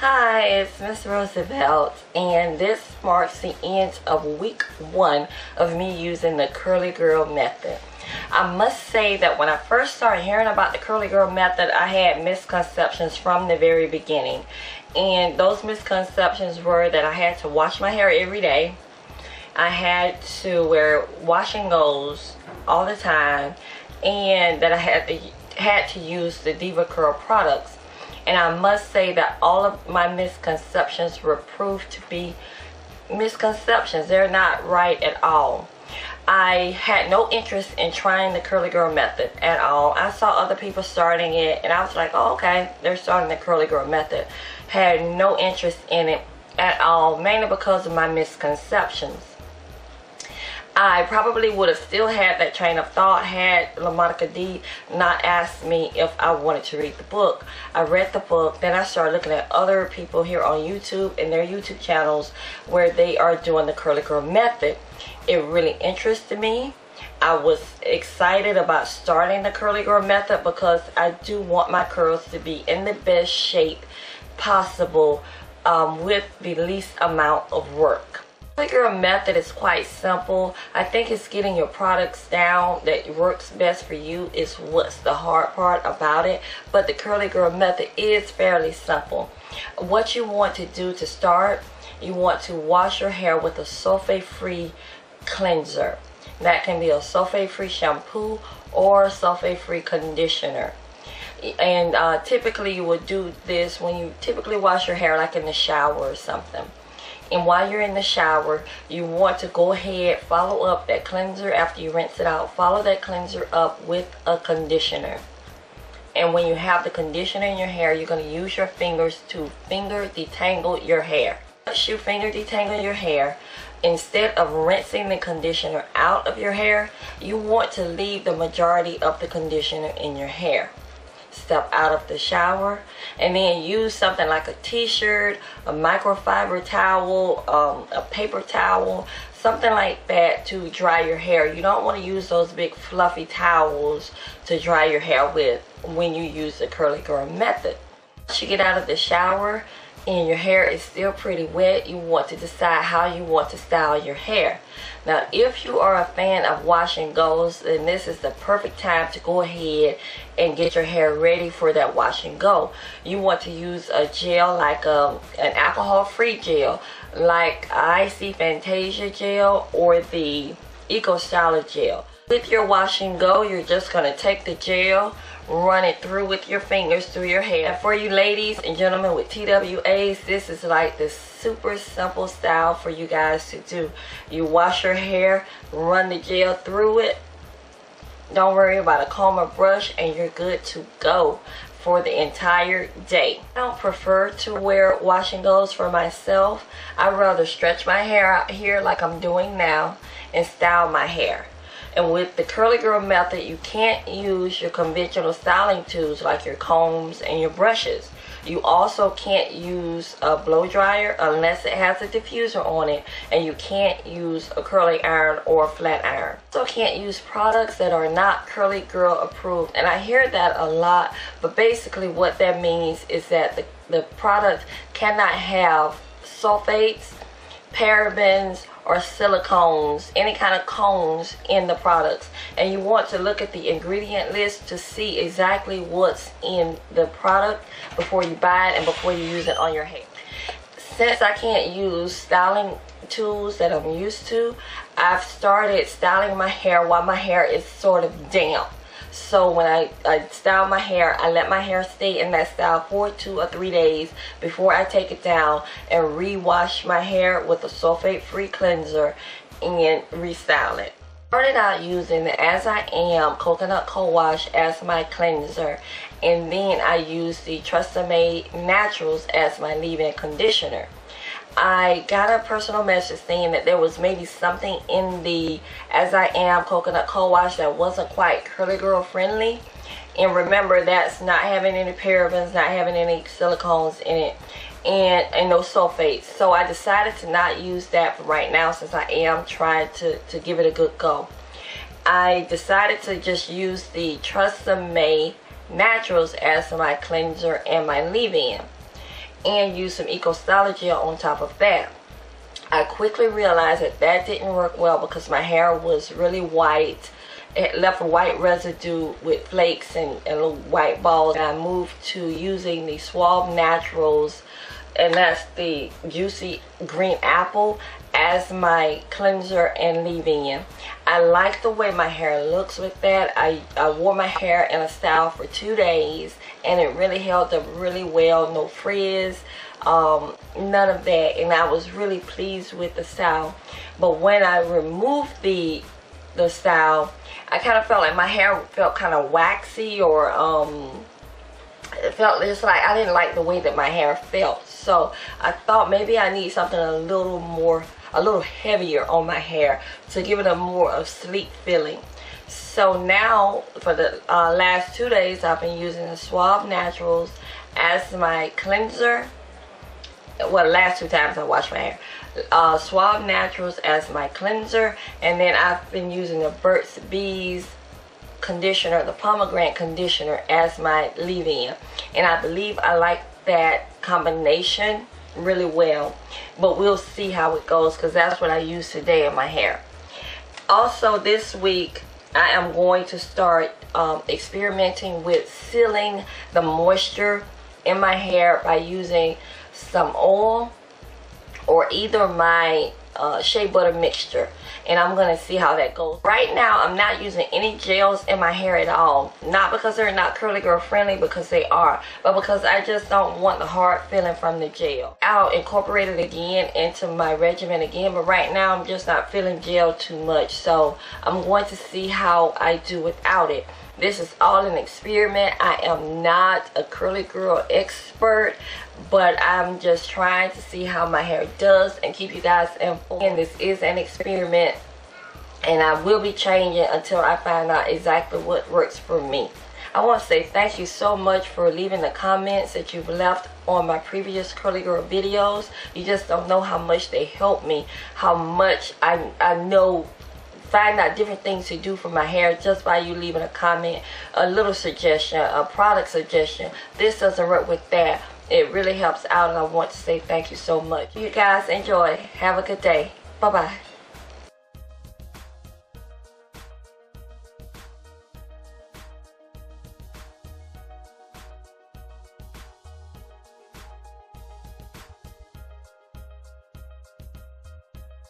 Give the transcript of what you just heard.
Hi, it's Miss Roosevelt, and this marks the end of week 1 of me using the Curly Girl method. I must say that when I first started hearing about the Curly Girl method, I had misconceptions from the very beginning. And those misconceptions were that I had to wash my hair every day. I had to wear wash and goes all the time, and that I had to use the DevaCurl products. And I must say that all of my misconceptions were proved to be misconceptions. They're not right at all. I had no interest in trying the Curly Girl method at all. I saw other people starting it, and I was like, oh, okay, they're starting the Curly Girl method. Had no interest in it at all, mainly because of my misconceptions. I probably would have still had that train of thought had LaMonica D not asked me if I wanted to read the book. I read the book, then I started looking at other people here on YouTube and their YouTube channels where they are doing the Curly Girl method. It really interested me. I was excited about starting the Curly Girl method because I do want my curls to be in the best shape possible with the least amount of work. The Curly Girl method is quite simple. I think it's getting your products down that works best for you is what's the hard part about it. But the Curly Girl method is fairly simple. What you want to do to start, you want to wash your hair with a sulfate-free cleanser. That can be a sulfate-free shampoo or sulfate-free conditioner. And typically you would do this when you typically wash your hair, like in the shower or something. And while you're in the shower, you want to go ahead, follow up that cleanser after you rinse it out. Follow that cleanser up with a conditioner. And when you have the conditioner in your hair, you're going to use your fingers to finger detangle your hair. Once you finger detangle your hair, instead of rinsing the conditioner out of your hair, you want to leave the majority of the conditioner in your hair. Step out of the shower and then use something like a t-shirt, a microfiber towel, a paper towel, something like that to dry your hair. You don't want to use those big fluffy towels to dry your hair with when you use the Curly Girl method. Once you get out of the shower and your hair is still pretty wet, you want to decide how you want to style your hair. Now, if you are a fan of wash and goes, then this is the perfect time to go ahead and get your hair ready for that wash and go. You want to use a gel like an alcohol-free gel, like IC Fantasia gel or the Eco Styler gel. With your wash and go, you're just going to take the gel, run it through with your fingers through your hair. For you ladies and gentlemen with TWAs, this is like the super simple style for you guys to do. You wash your hair, run the gel through it. Don't worry about a comb or brush, and you're good to go for the entire day. I don't prefer to wear wash and goes for myself. I'd rather stretch my hair out here like I'm doing now and style my hair. And with the Curly Girl method, you can't use your conventional styling tools like your combs and your brushes. You also can't use a blow dryer unless it has a diffuser on it, and you can't use a curling iron or a flat iron. You also can't use products that are not Curly Girl approved, and I hear that a lot, but basically what that means is that the product cannot have sulfates, parabens, or silicones, any kind of cones in the products. And you want to look at the ingredient list to see exactly what's in the product before you buy it and before you use it on your hair. Since I can't use styling tools that I'm used to, I've started styling my hair while my hair is sort of damp. So when I style my hair, I let my hair stay in that style for 2 or 3 days before I take it down and re-wash my hair with a sulfate-free cleanser and restyle it. I started out using the As I Am Coconut Co-Wash as my cleanser, and then I used the TRESemmé Naturals as my leave-in conditioner. I got a personal message saying that there was maybe something in the As I Am Coconut Co-Wash that wasn't quite Curly Girl friendly. And remember, that's not having any parabens, not having any silicones in it, and no sulfates. So I decided to not use that for right now, since I am trying to give it a good go. I decided to just use the TRESemmé Naturals as my cleanser and my leave-in. and use some Eco Styler gel on top of that. I quickly realized that that didn't work well because my hair was really white. It left a white residue with flakes and little white balls. And I moved to using the Suave Naturals, and that's the Juicy Green Apple, as my cleanser and leave-in. I like the way my hair looks with that. I wore my hair in a style for 2 days, and it really held up really well. No frizz, none of that, and I was really pleased with the style. But when I removed the style, I kind of felt like my hair felt kind of waxy, or it felt just like I didn't like the way that my hair felt. So I thought maybe I need something a little heavier on my hair to give it a more of sleek feeling. So now for the last 2 days, I've been using the Suave Naturals as my cleanser. Well, last 2 times I wash my hair. Suave Naturals as my cleanser, and then I've been using the Burt's Bees conditioner, the pomegranate conditioner, as my leave-in, and I believe I like that combination really well. But we'll see how it goes, because that's what I use today in my hair. Also this week I am going to start experimenting with sealing the moisture in my hair by using some oil or either my shea butter mixture, and I'm gonna see how that goes. Right now I'm not using any gels in my hair at all, not because they're not curly girl friendly, because they are, but because I just don't want the hard feeling from the gel. I'll incorporate it again into my regimen again, but right now I'm just not feeling gel too much, so I'm going to see how I do without it. This is all an experiment. I am not a curly girl expert, but I'm just trying to see how my hair does and keep you guys informed. And this is an experiment, and I will be changing until I find out exactly what works for me. I want to say thank you so much for leaving the comments that you've left on my previous curly girl videos. You just don't know how much they help me, how much I know find out different things to do for my hair just by you leaving a comment, a little suggestion, a product suggestion. This doesn't work with that. It really helps out, and I want to say thank you so much. You guys enjoy. Have a good day. Bye-bye.